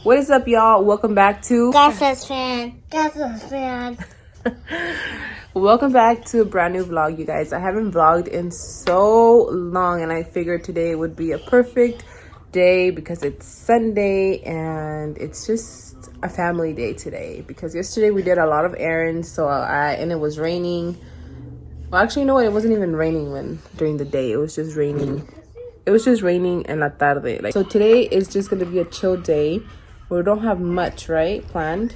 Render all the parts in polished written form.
What is up, y'all? Welcome back to Gas's fan. Welcome back to a brand new vlog, you guys. I haven't vlogged in so long, and I figured today would be a perfect day because it's Sunday and it's just a family day today. Because yesterday we did a lot of errands, and it was raining. Well, actually, you know what? It wasn't even raining during the day. It was just raining. It was just raining en la tarde. So today is just gonna be a chill day. We don't have much, right, planned.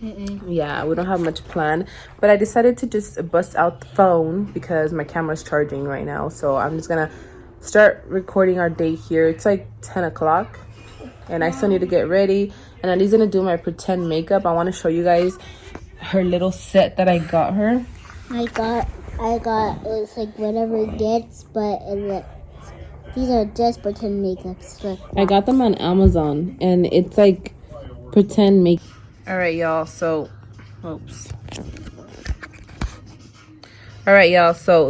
Yeah, we don't have much planned, but I decided to just bust out the phone because my camera's charging right now. So I'm just gonna start recording our day here. It's like 10 o'clock and I still need to get ready, and Ali's gonna do my pretend makeup. I want to show you guys her little set that I got her. I got it was like whatever it gets, but these are just pretend makeup stuff. I got them on Amazon and it's like pretend make. All right, y'all. So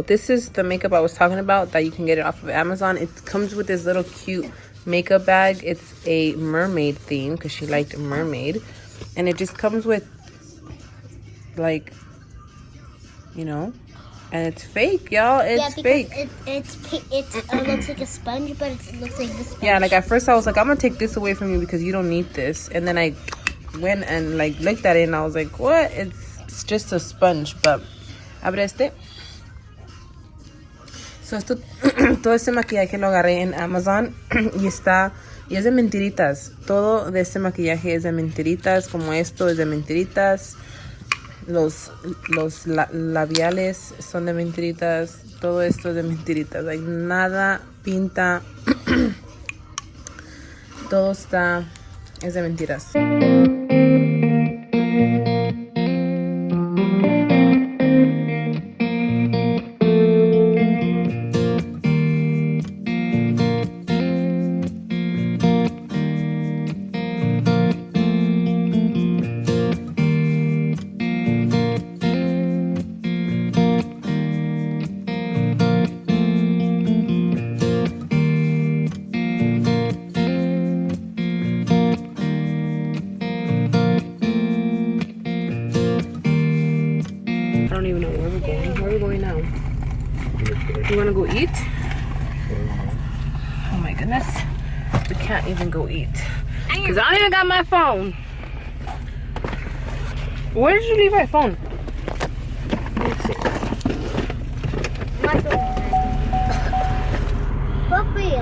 this is the makeup I was talking about that you can get it off of Amazon. It comes with this little cute makeup bag. It's a mermaid theme because she liked mermaid, and it just comes with, like, you know, and it's fake, y'all. It's fake. It looks like a sponge, but it looks like this. Yeah, like at first I was like, I'm gonna take this away from you because you don't need this, and then I went and like looked at it and I was like, what? It's just a sponge. But abre este. So esto, todo este maquillaje lo agarré en Amazon y es de mentiritas. Todo de este maquillaje es de mentiritas, como esto es de mentiritas. Los labiales son de mentiritas. Todo esto es de mentiritas. Like, nada pinta. Todo es de mentiras. I don't even know where we're going. Where are we going now? You want to go eat? Oh my goodness. We can't even go eat. Because I don't even got my phone. Where did you leave my phone? Let's see. Puppy,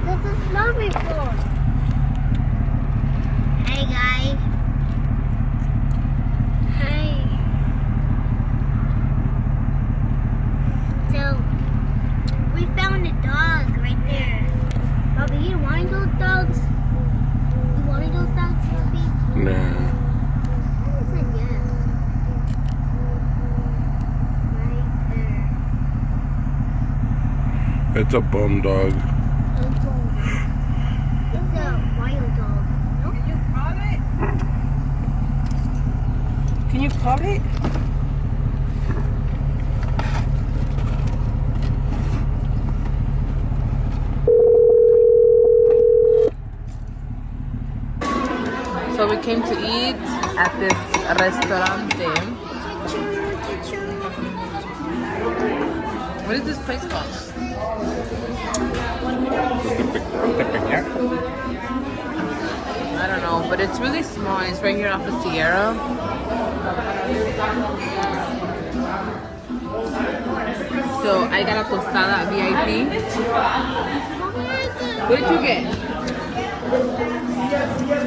this is not before. Hey guys. Hi. So we found a dog right there. Bobby, you want those dogs? You want those dogs, Bobby? Nah. I said yes. Right there. It's a bum dog. It's a wild dog. No? Can you call it? So we came to eat at this restaurante. What is this place called? I don't know, but it's really small. It's right here off the Sierra. So I got a tostada VIP. What did you get?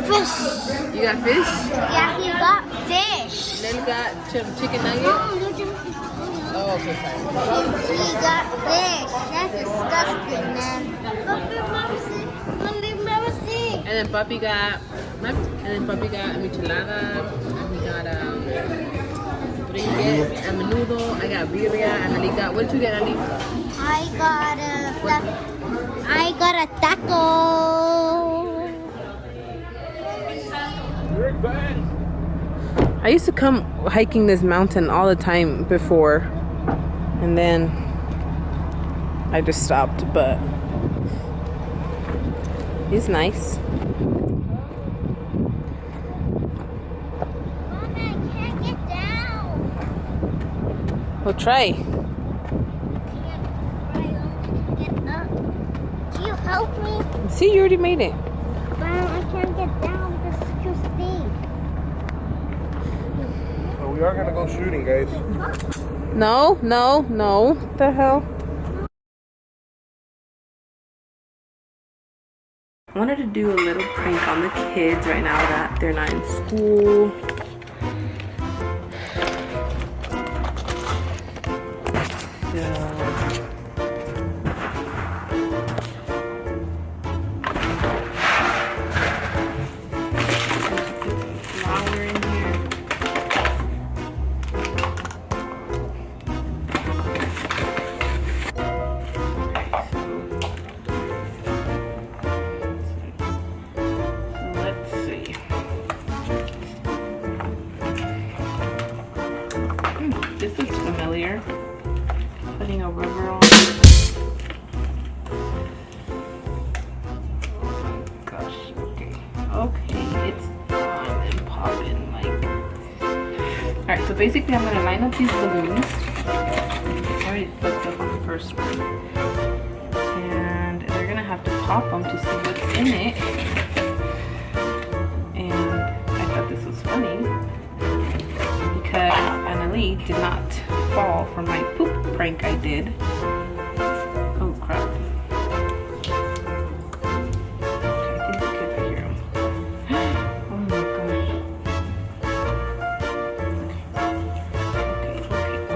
Fish. You got fish? Yeah, he got fish. Then you got chicken nugget? Oh, okay, sorry. He got fish. That's disgusting, man. And then Papi got michelada. And we got what did you get? A menudo. I got birria. And Ali got, what did you get, Ali? I got a taco. I used to come hiking this mountain all the time before, and then I just stopped, but it's nice. We'll try. Get up. Can you help me? See, you already made it. But I can't get down because it's too steep. So we are gonna go shooting, guys. No, no, no. What the hell? I wanted to do a little prank on the kids right now that they're not in school. This looks familiar. Putting a rubber on. Oh my gosh. Okay. Okay, it's on and popping like. Alright, so basically I'm gonna line up these balloons. I already fucked up on the first one. And they're gonna have to pop them to see what's in it. And I thought this was funny because Annalie did not fall from my poop prank I did. Oh crap. Okay, I think the kids are here. Oh my god.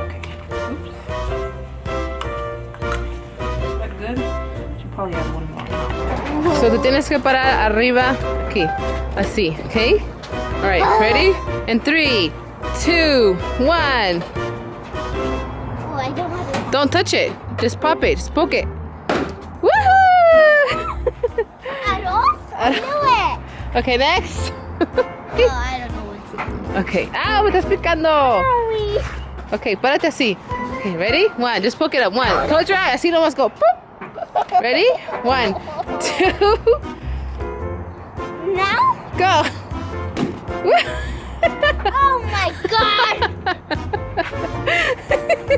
Okay. Oops. Is that good? Should probably add one more. So tú tienes que parar arriba aquí. Así, okay? Alright, ready? And 3, 2, 1. Oh, I don't want to. Don't touch it. Just pop it. Just poke it. Woohoo! I also knew it. Okay, next. Oh, I don't know what to do. Okay. Ah, me estás picando. Sorry. Okay, párate así. Okay, ready? 1. Just poke it up. 1. Close your eye. Así nomás go. Poop. Ready? 1, 2. Now? Go. Oh my god!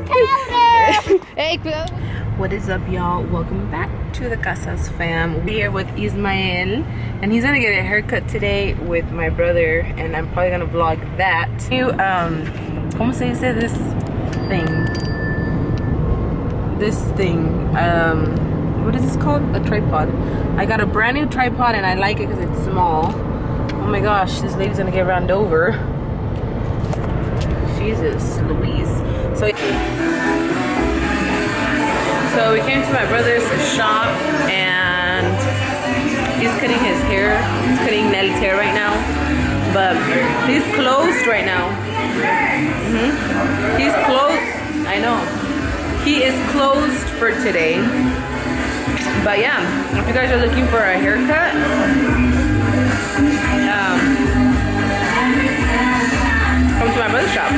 Powder! Hey, cuidado. What is up, y'all? Welcome back to the Casas fam. We're here with Ismael, and he's gonna get a haircut today with my brother, and I'm probably gonna vlog that. ¿Cómo se dice this thing? What is this called? A tripod. I got a brand new tripod, and I like it because it's small. Oh my gosh, this lady's gonna get run over. Jesus Louise. So we came to my brother's shop and he's cutting his hair. He's cutting Nell's hair right now. But he's closed right now. He's closed. I know. He is closed for today. But yeah, if you guys are looking for a haircut, come to my brother's shop.